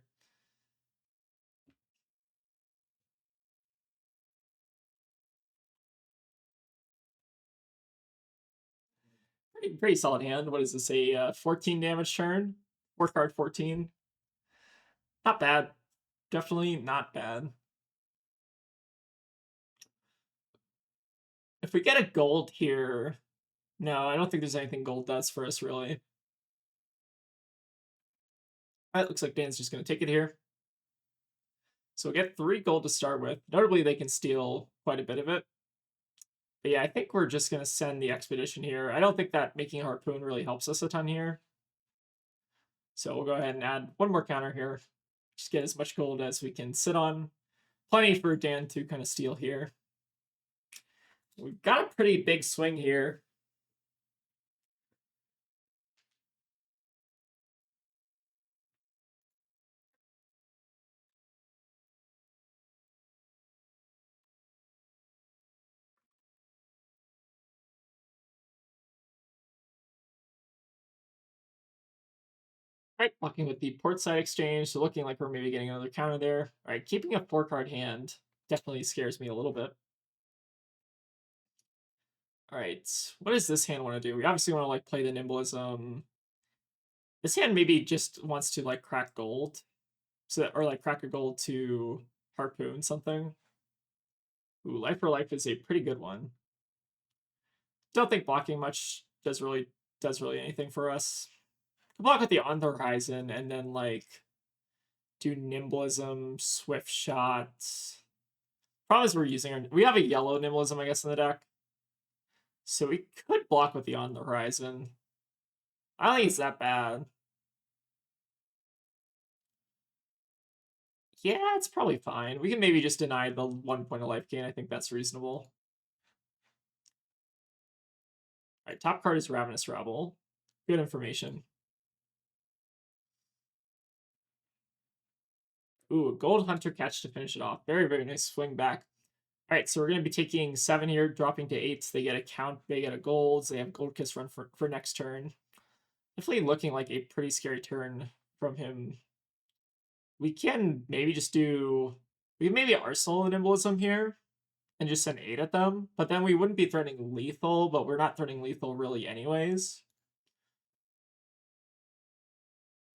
Pretty solid hand. What is this? A 14 damage turn? 4-card 14. Not bad. Definitely not bad. If we get a gold here, no, I don't think there's anything gold does for us, really. All right, looks like Dan's just going to take it here. So we'll get 3 gold to start with. Notably, they can steal quite a bit of it. But yeah, I think we're just going to send the Expedition here. I don't think that making a Harpoon really helps us a ton here. So we'll go ahead and add 1 more counter here. Just get as much gold as we can sit on. Plenty for Dan to kind of steal here. We've got a pretty big swing here. All right, blocking with the port side exchange, so looking like we're maybe getting another counter there. All right, keeping a 4-card hand definitely scares me a little bit. All right, what does this hand want to do? We obviously want to like play the Nimblism. This hand maybe just wants to like crack gold, or like crack a gold to Harpoon something. Ooh, Life for Life is a pretty good one. Don't think blocking much does really anything for us. Block with the On the Horizon and then like do Nimblism, Swift Shot. Problem is we have a yellow Nimblism, I guess, in the deck. So we could block with the On the Horizon. I don't think it's that bad. Yeah, it's probably fine. We can maybe just deny the 1 point of life gain. I think that's reasonable. All right, top card is Ravenous Rabble. Good information. Ooh, Gold Hunter catch to finish it off. Very, very nice swing back. All right, so we're going to be taking 7 here, dropping to 8. They get a count, they get a golds. They have Gold Kiss run for next turn. Definitely looking like a pretty scary turn from him. We can maybe just do... We can maybe Arsenal and Embolism here and just send 8 at them, but then we wouldn't be threatening lethal, but we're not threatening lethal really anyways.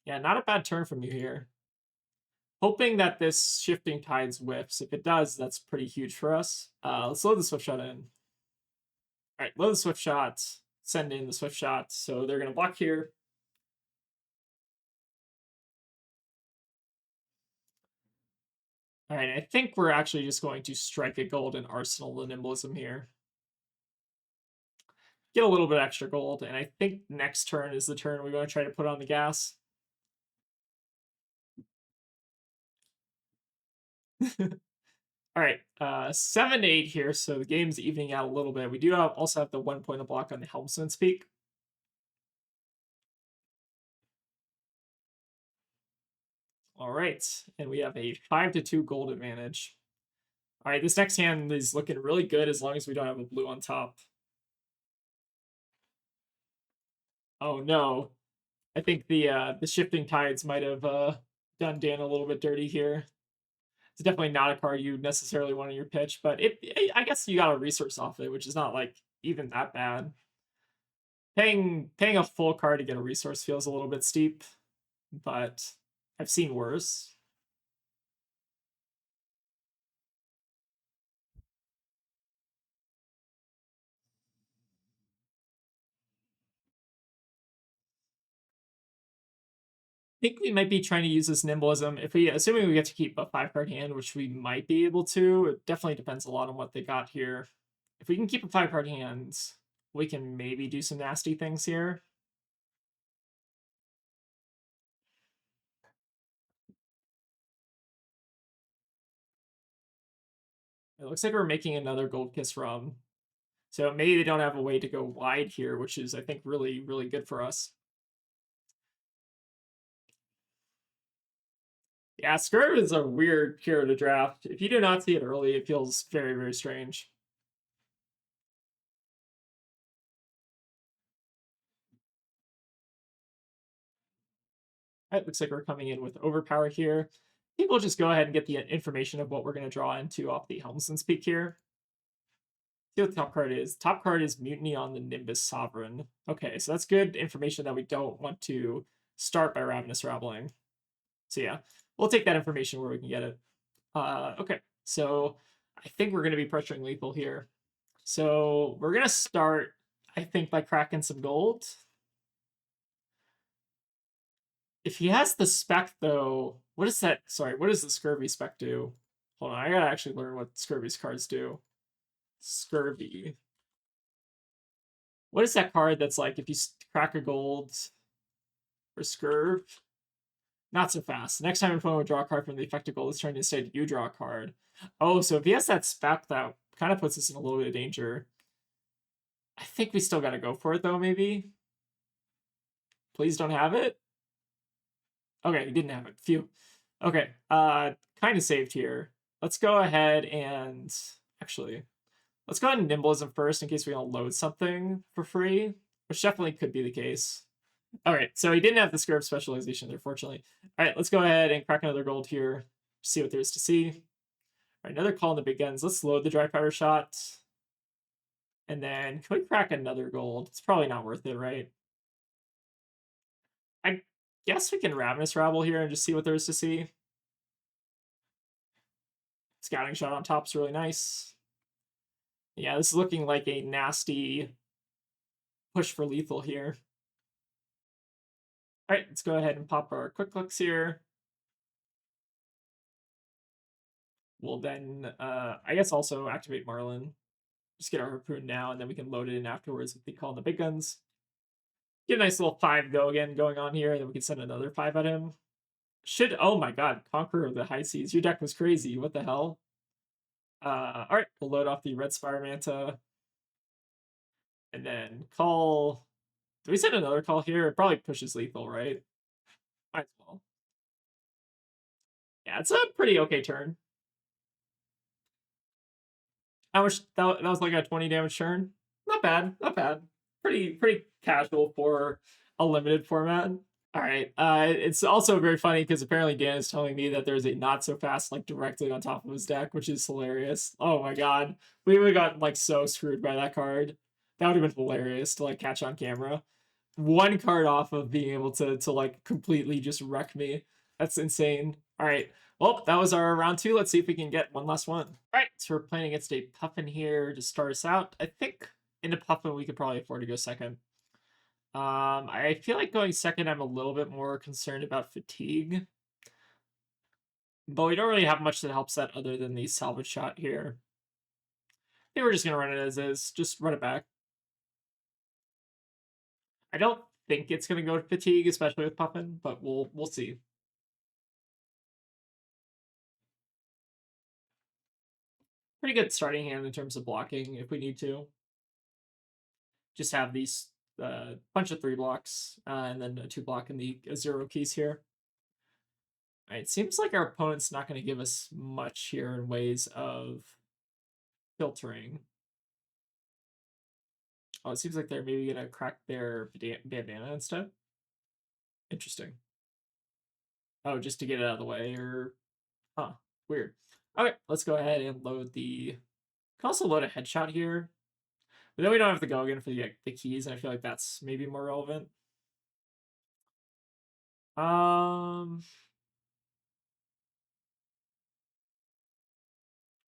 Yeah, not a bad turn from you here. Hoping that this Shifting Tides whips. If it does, that's pretty huge for us. Let's load the Swift Shot in. All right, load the Swift Shot. Send in the Swift Shot. So they're going to block here. All right, I think we're actually just going to strike a gold and Arsenal the Nimblism here. Get a little bit extra gold, and I think next turn is the turn we're going to try to put on the gas. All right, 7-8 here, so the game's evening out a little bit. We do also have the 1 point of block on the Helmsman's Peak. All right, and we have a 5-2 gold advantage. All right, this next hand is looking really good as long as we don't have a blue on top. Oh no, I think the Shifting Tides might have done Dan a little bit dirty here. It's definitely not a card you necessarily want in your pitch, but I guess you got a resource off it, which is not like even that bad. Paying a full card to get a resource feels a little bit steep, but I've seen worse. I think we might be trying to use this nimblism. If we, assuming we get to keep a 5-card hand, which we might be able to, it definitely depends a lot on what they got here. If we can keep a 5-card hand, we can maybe do some nasty things here. It looks like we're making another Gold Kiss Rum. So maybe they don't have a way to go wide here, which is, I think, really, really good for us. Yeah, Scurv is a weird hero to draft. If you do not see it early, it feels very, very strange. It looks like we're coming in with Overpower here. I think we'll just go ahead and get the information of what we're going to draw into off the Helmsman's Peak here. See what the top card is. Top card is Mutiny on the Nimbus Sovereign. Okay, so that's good information that we don't want to start by Ravenous Rabbling. So yeah, we'll take that information where we can get it. Okay, so I think we're going to be pressuring lethal here. So we're going to start, I think, by cracking some gold. If he has the spec, though, what is that? Sorry, what does the Scurvy spec do? Hold on, I gotta actually learn what Scurvy's cards do. Scurvy. What is that card that's like if you crack a gold for Scurv? Not so fast. Next time an opponent would draw a card from the effective gold this turn, instead you draw a card. Oh, so if he has that spec, that kind of puts us in a little bit of danger. I think we still gotta go for it though, maybe. Please don't have it. Okay, he didn't have it. Phew. Okay, kind of saved here. Let's go ahead and actually, let's go ahead and nimblism first in case we don't load something for free, which definitely could be the case. All right, so he didn't have the Scurv specialization there, fortunately. All right, let's go ahead and crack another gold here, see what there is to see. All right, another call in the big guns. Let's load the dry powder shot. And then can we crack another gold? It's probably not worth it, right? I guess we can Ravenous Rabble here and just see what there is to see. Scouting shot on top is really nice. Yeah, this is looking like a nasty push for lethal here. All right, let's go ahead and pop our quick clicks here. We'll then, I guess, also activate Marlynn. Just get our harpoon now, and then we can load it in afterwards with the call in the big guns. Get a nice little 5 go again going on here, and then we can send another 5 at him. Should, oh my god, Conqueror of the High Seas. Your deck was crazy. What the hell? All right, we'll load off the Red Spire Manta. And then call. Do we send another call here? It probably pushes lethal, right? Might as well. Yeah, it's a pretty okay turn. How much? That was like a 20 damage turn. Not bad, not bad. Pretty casual for a limited format. All right. It's also very funny because apparently Dan is telling me that there's a not so fast like directly on top of his deck, which is hilarious. Oh my god, we would have gotten like so screwed by that card. That would have been hilarious to like catch on camera. One card off of being able to like completely just wreck me. That's insane. All right. Well, that was our round two. Let's see if we can get one last one. All right. So we're playing against a Puffin here to start us out. I think into Puffin we could probably afford to go second. I feel like going second, I'm a little bit more concerned about fatigue. But we don't really have much that helps that other than the salvage shot here. I think we're just going to run it as is. Just run it back. I don't think it's going to go to fatigue, especially with Puffin, but we'll see. Pretty good starting hand in terms of blocking if we need to. Just have these bunch of 3 blocks and then a 2 block in the 0 keys here. All right, seems like our opponent's not going to give us much here in ways of filtering. Oh, it seems like they're maybe going to crack their bandana instead. Interesting. Oh, just to get it out of the way, or... Huh, weird. Okay, let's go ahead and load the... Can also load a headshot here. But then we don't have to go again for the keys, and I feel like that's maybe more relevant.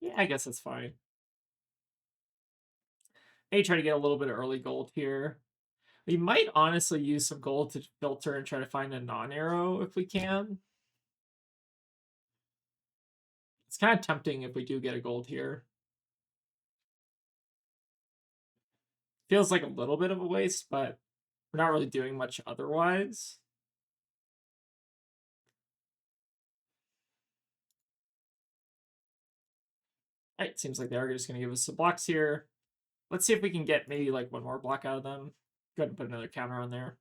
Yeah, I guess that's fine. Maybe try to get a little bit of early gold here. We might honestly use some gold to filter and try to find a non-arrow if we can. It's kind of tempting if we do get a gold here. Feels like a little bit of a waste, but we're not really doing much otherwise. All right, seems like they are just going to give us some blocks here. Let's see if we can get maybe like one more block out of them. Go ahead and put another counter on there.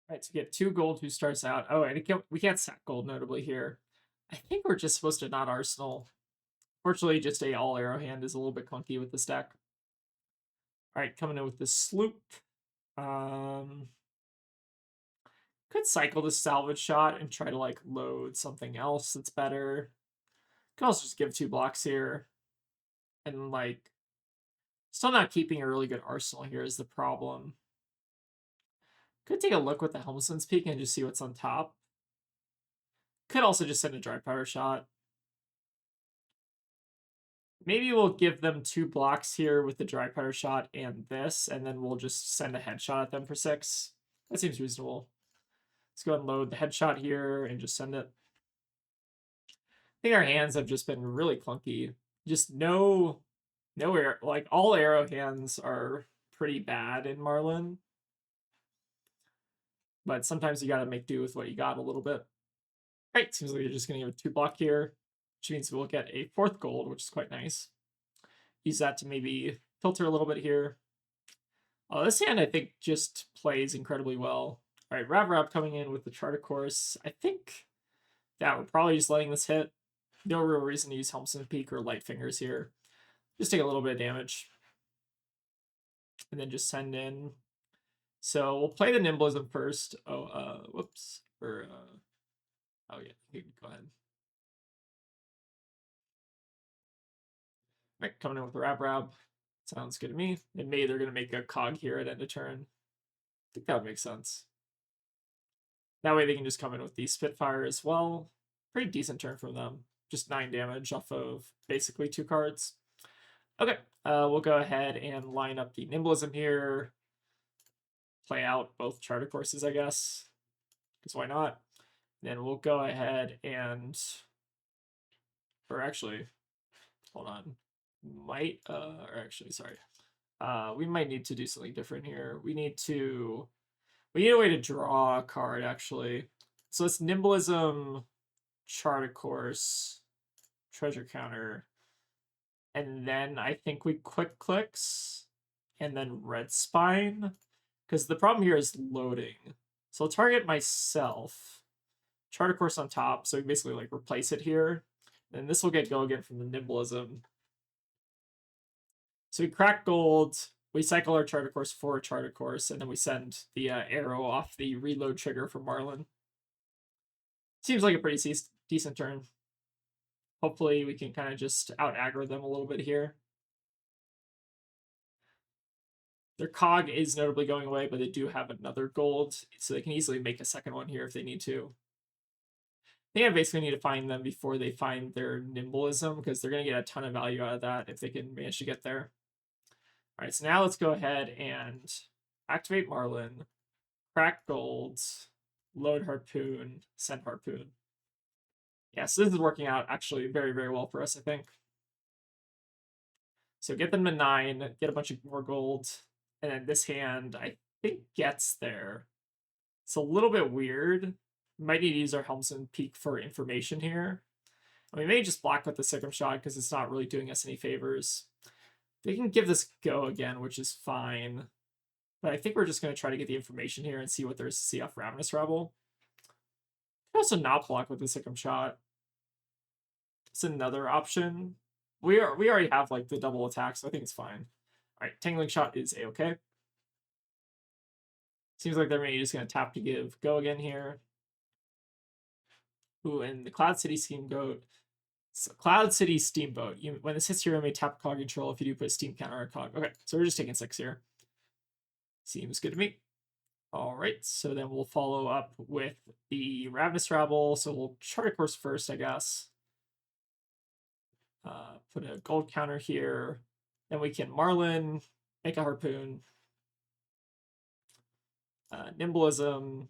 All right, so get 2 gold who starts out. Oh, and we can't sack gold notably here. I think we're just supposed to not arsenal. Fortunately, just a all arrow hand is a little bit clunky with this deck. All right, coming in with the sloop. Could cycle the salvage shot and try to like load something else that's better. Could also just give 2 blocks here. And like, still not keeping a really good arsenal here is the problem. Could take a look with the Helmsman's Peak and just see what's on top. Could also just send a dry powder shot. Maybe we'll give them 2 blocks here with the dry powder shot and this, and then we'll just send a headshot at them for 6. That seems reasonable. Let's go ahead and load the headshot here and just send it. I think our hands have just been really clunky. Just no arrow, like all arrow hands are pretty bad in Marlynn. But sometimes you gotta make do with what you got a little bit. Right, seems like you're just gonna give a 2 block here, which means we'll get a 4th gold, which is quite nice. Use that to maybe filter a little bit here. This hand, I think, just plays incredibly well. All right, Rav coming in with the Charter Course. I think that we're probably just letting this hit. No real reason to use Helmsman's Peak or Light Fingers here. Just take a little bit of damage. And then just send in. So we'll play the Nimblism first. Oh, whoops. Or, oh yeah, you can go ahead. Right, coming in with the Rab. Sounds good to me. And maybe they're going to make a cog here at end of turn. I think that would make sense. That way they can just come in with the Spitfire as well. Pretty decent turn from them. Just 9 damage off of basically 2 cards. Okay, we'll go ahead and line up the Nimblism here. Play out both Charter Courses, I guess. Because why not? Then we'll go ahead and... Or actually, hold on. We might need to do something different here. We need a way to draw a card, actually. So it's Nimblism, Charter Course, Treasure Counter, and then I think we Quick Clicks, and then Red Spine, because the problem here is loading. So I'll target myself. Charter course on top, so we basically like replace it here. And this will get go again from the nimblism. So we crack gold, we cycle our charter course for a charter course, and then we send the arrow off the reload trigger for Marlynn. Seems like a pretty decent turn. Hopefully we can kind of just out aggro them a little bit here. Their cog is notably going away, but they do have another gold, so they can easily make a second one here if they need to. I think I basically need to find them before they find their nimblism, because they're going to get a ton of value out of that if they can manage to get there. All right, so now let's go ahead and activate Marlynn, crack gold, load harpoon, send harpoon. Yeah, so this is working out actually very, very well for us, I think. So get them to 9, get a bunch of more gold, and then this hand, I think, gets there. It's a little bit weird. We might need to use our Helmsman Peak for information here. And we may just block with the Scurv shot because it's not really doing us any favors. They can give this go again, which is fine. But I think we're just going to try to get the information here and see what there's to see off Ravenous Rebel. Can also not block with the Scurv shot. It's another option. We already have like the double attack, so I think it's fine. All right, Tangling Shot is a-okay. Seems like they're maybe just going to tap to give go again here. Ooh, and the Cloud City Steamboat. So Cloud City Steamboat. When this hits here, you may tap cog control if you do put steam counter on cog. Okay, so we're just taking 6 here. Seems good to me. All right, so then we'll follow up with the Ravenous Rabble. So we'll chart a course first, I guess. Put a gold counter here. Then we can Marlynn, make a harpoon. Nimblism,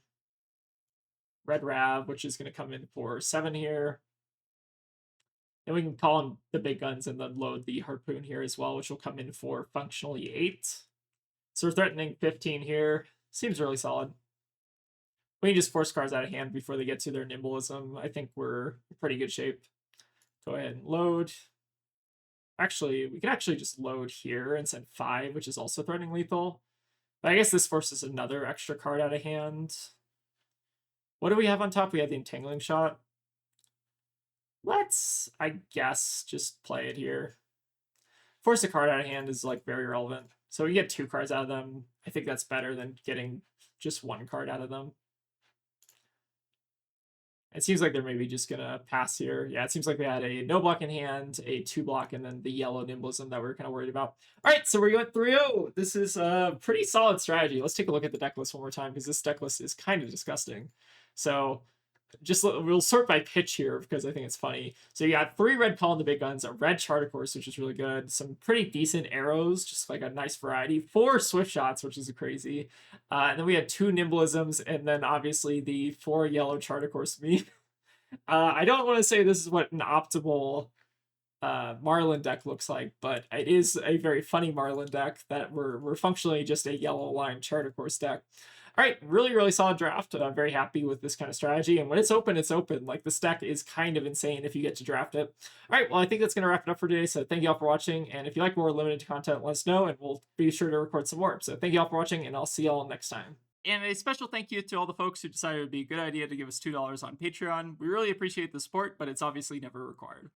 Red Rav, which is going to come in for 7 here. Then we can call in the big guns and then load the harpoon here as well, which will come in for functionally 8. So we're threatening 15 here. Seems really solid. We can just force cards out of hand before they get to their nimblism. I think we're in pretty good shape. Go ahead and load. Actually, we can actually just load here and send 5, which is also threatening lethal. But I guess this forces another extra card out of hand. What do we have on top? We have the Entangling Shot. Let's, I guess, just play it here. Force a card out of hand is like very relevant. So we get 2 cards out of them. I think that's better than getting just 1 card out of them. It seems like they're maybe just gonna pass here. Yeah, it seems like they had a no block in hand, a 2 block, and then the yellow nimblism that we're kind of worried about. All right, so we're going 3-0. This is a pretty solid strategy. Let's take a look at the deck list one more time because this deck list is kind of disgusting. So just we'll sort by pitch here because I think it's funny. So you got 3 red call in the big guns, a red charter course, which is really good, some pretty decent arrows, just like a nice variety, 4 swift shots, which is crazy, and then we had 2 nimblisms, and then obviously the 4 yellow charter course meme. I don't want to say this is what an optimal Marlynn deck looks like, but it is a very funny Marlynn deck that we're functionally just a yellow line charter course deck. All right, really, really solid draft. I'm very happy with this kind of strategy. And when it's open, it's open. Like, this deck is kind of insane if you get to draft it. All right, well, I think that's going to wrap it up for today. So thank you all for watching. And if you like more limited content, let us know, and we'll be sure to record some more. So thank you all for watching, and I'll see you all next time. And a special thank you to all the folks who decided it would be a good idea to give us $2 on Patreon. We really appreciate the support, but it's obviously never required.